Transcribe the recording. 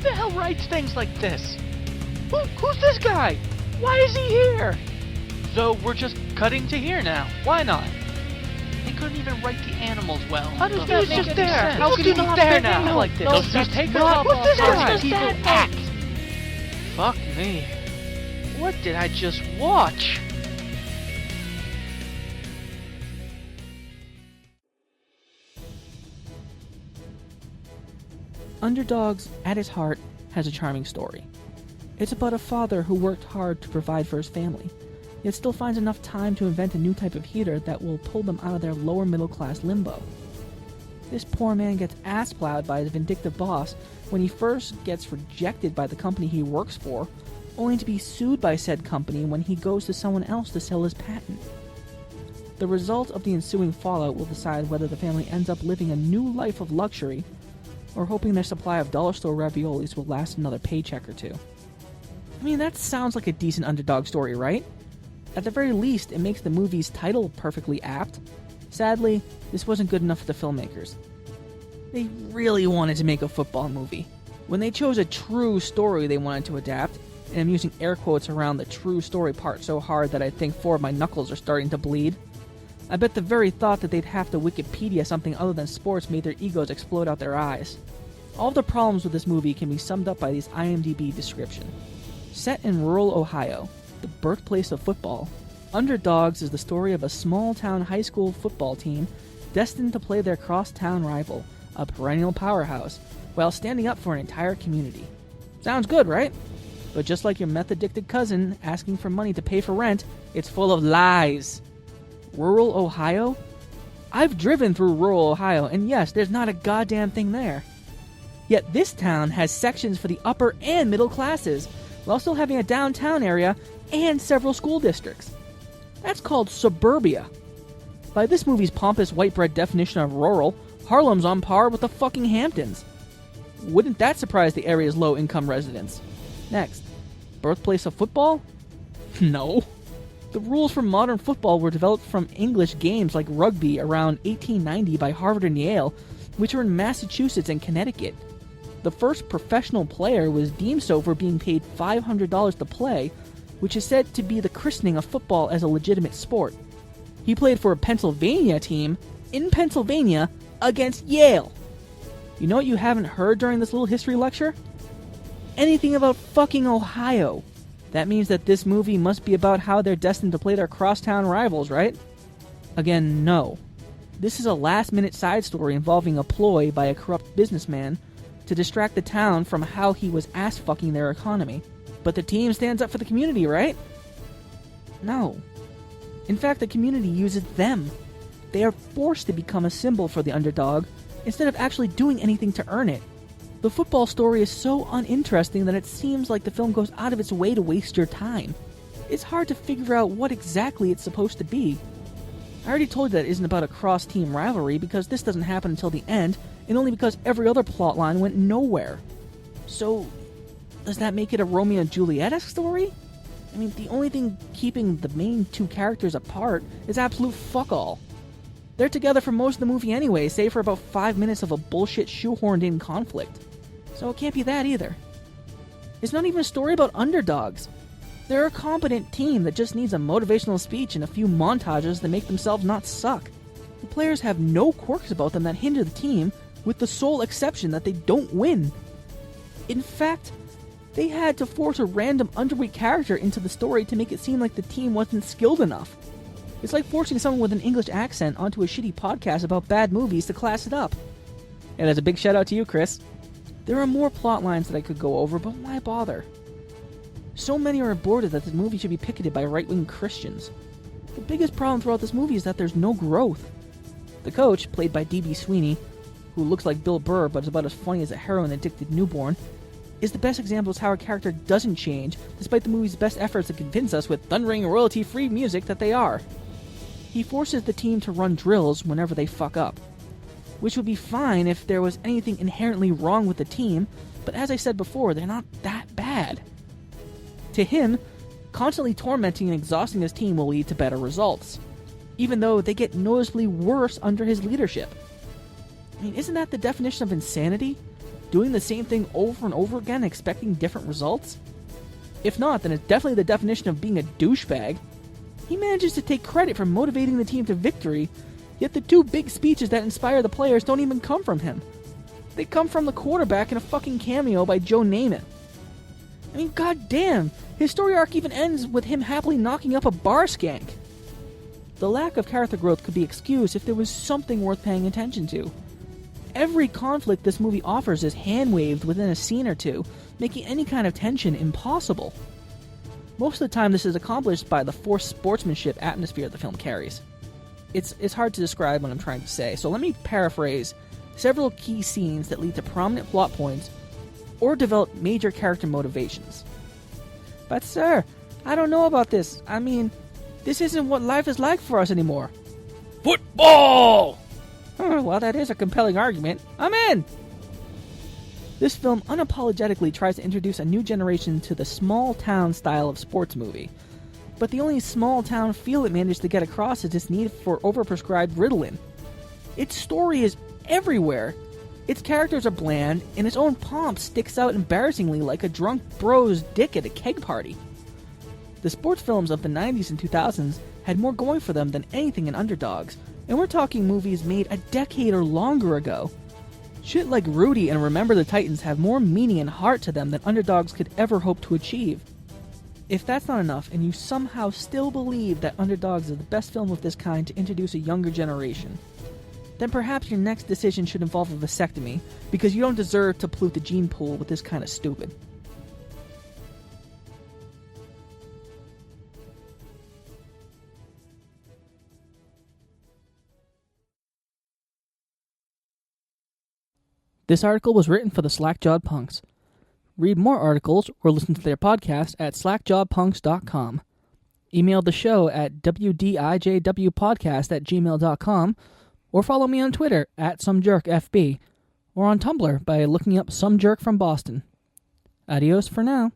the hell writes things like this? Who's this guy? Why is he here? So we're just cutting to here now. Why not? They couldn't even write the animals well. How does that make any sense? How could he be there now like this? They'll just take us What's this guy? people act. Fuck me. What did I just watch? Underdogs, at its heart, has a charming story. It's about a father who worked hard to provide for his family, yet still finds enough time to invent a new type of heater that will pull them out of their lower middle class limbo. This poor man gets ass-plowed by his vindictive boss when he first gets rejected by the company he works for, only to be sued by said company when he goes to someone else to sell his patent. The result of the ensuing fallout will decide whether the family ends up living a new life of luxury or hoping their supply of dollar store raviolis will last another paycheck or two. I mean, that sounds like a decent underdog story, right? At the very least, it makes the movie's title perfectly apt. Sadly, this wasn't good enough for the filmmakers. They really wanted to make a football movie. When they chose a true story they wanted to adapt, and I'm using air quotes around the true story part so hard that I think 4 of my knuckles are starting to bleed, I bet the very thought that they'd have to Wikipedia something other than sports made their egos explode out their eyes. All of the problems with this movie can be summed up by this IMDb description. Set in rural Ohio, the birthplace of football, Underdogs is the story of a small-town high school football team destined to play their cross-town rival, a perennial powerhouse, while standing up for an entire community. Sounds good, right? But just like your meth-addicted cousin asking for money to pay for rent, it's full of lies. Rural Ohio? I've driven through rural Ohio, and yes, there's not a goddamn thing there. Yet this town has sections for the upper and middle classes, while still having a downtown area and several school districts. That's called suburbia. By this movie's pompous white bread definition of rural, Harlem's on par with the fucking Hamptons. Wouldn't that surprise the area's low-income residents? Next, birthplace of football? No. The rules for modern football were developed from English games like rugby around 1890 by Harvard and Yale, which were in Massachusetts and Connecticut. The first professional player was deemed so for being paid $500 to play, which is said to be the christening of football as a legitimate sport. He played for a Pennsylvania team in Pennsylvania against Yale. You know what you haven't heard during this little history lecture? Anything about fucking Ohio. That means that this movie must be about how they're destined to play their crosstown rivals, right? Again, no. This is a last-minute side story involving a ploy by a corrupt businessman to distract the town from how he was ass-fucking their economy. But the team stands up for the community, right? No. In fact, the community uses them. They are forced to become a symbol for the underdog instead of actually doing anything to earn it. The football story is so uninteresting that it seems like the film goes out of its way to waste your time. It's hard to figure out what exactly it's supposed to be. I already told you that it isn't about a cross-team rivalry because this doesn't happen until the end, and only because every other plotline went nowhere. So, does that make it a Romeo and Juliet-esque story? I mean, the only thing keeping the main two characters apart is absolute fuck all. They're together for most of the movie anyway, save for about 5 minutes of a bullshit shoehorned-in conflict. So it can't be that either. It's not even a story about underdogs. They're a competent team that just needs a motivational speech and a few montages that make themselves not suck. The players have no quirks about them that hinder the team, with the sole exception that they don't win. In fact, they had to force a random underweight character into the story to make it seem like the team wasn't skilled enough. It's like forcing someone with an English accent onto a shitty podcast about bad movies to class it up. And as a big shout out to you, Chris. There are more plot lines that I could go over, but why bother? So many are aborted that this movie should be picketed by right-wing Christians. The biggest problem throughout this movie is that there's no growth. The coach, played by D.B. Sweeney, who looks like Bill Burr but is about as funny as a heroin-addicted newborn, is the best example of how a character doesn't change, despite the movie's best efforts to convince us with thundering royalty-free music that they are. He forces the team to run drills whenever they fuck up, which would be fine if there was anything inherently wrong with the team, but as I said before, they're not that bad. To him, constantly tormenting and exhausting his team will lead to better results, even though they get noticeably worse under his leadership. I mean, isn't that the definition of insanity? doing the same thing over and over again, expecting different results? If not, then it's definitely the definition of being a douchebag. He manages to take credit for motivating the team to victory, yet the two big speeches that inspire the players don't even come from him. They come from the quarterback in a fucking cameo by Joe Namath. I mean, goddamn, his story arc even ends with him happily knocking up a bar skank. The lack of character growth could be excused if there was something worth paying attention to. Every conflict this movie offers is hand-waved within a scene or two, making any kind of tension impossible. Most of the time this is accomplished by the forced sportsmanship atmosphere the film carries. It's hard to describe what I'm trying to say, so let me paraphrase several key scenes that lead to prominent plot points or develop major character motivations. But sir, I don't know about this. I mean, this isn't what life is like for us anymore. Football! Well, that is a compelling argument. I'm in! This film unapologetically tries to introduce a new generation to the small-town style of sports movie. But the only small-town feel it managed to get across is its need for overprescribed Ritalin. Its story is everywhere. Its characters are bland, and its own pomp sticks out embarrassingly like a drunk bro's dick at a keg party. The sports films of the 90s and 2000s had more going for them than anything in Underdogs, and we're talking movies made a decade or longer ago. Shit like Rudy and Remember the Titans have more meaning and heart to them than Underdogs could ever hope to achieve. If that's not enough, and you somehow still believe that Underdogs is the best film of this kind to introduce a younger generation, then perhaps your next decision should involve a vasectomy, because you don't deserve to pollute the gene pool with this kind of stupid. This article was written for the Slack-Jawed Punks. Read more articles or listen to their podcast at slackjawpunks.com. Email the show at wdijwpodcast@gmail.com, or follow me on Twitter at SomeJerkFB, or on Tumblr by looking up Some Jerk from Boston. Adios for now.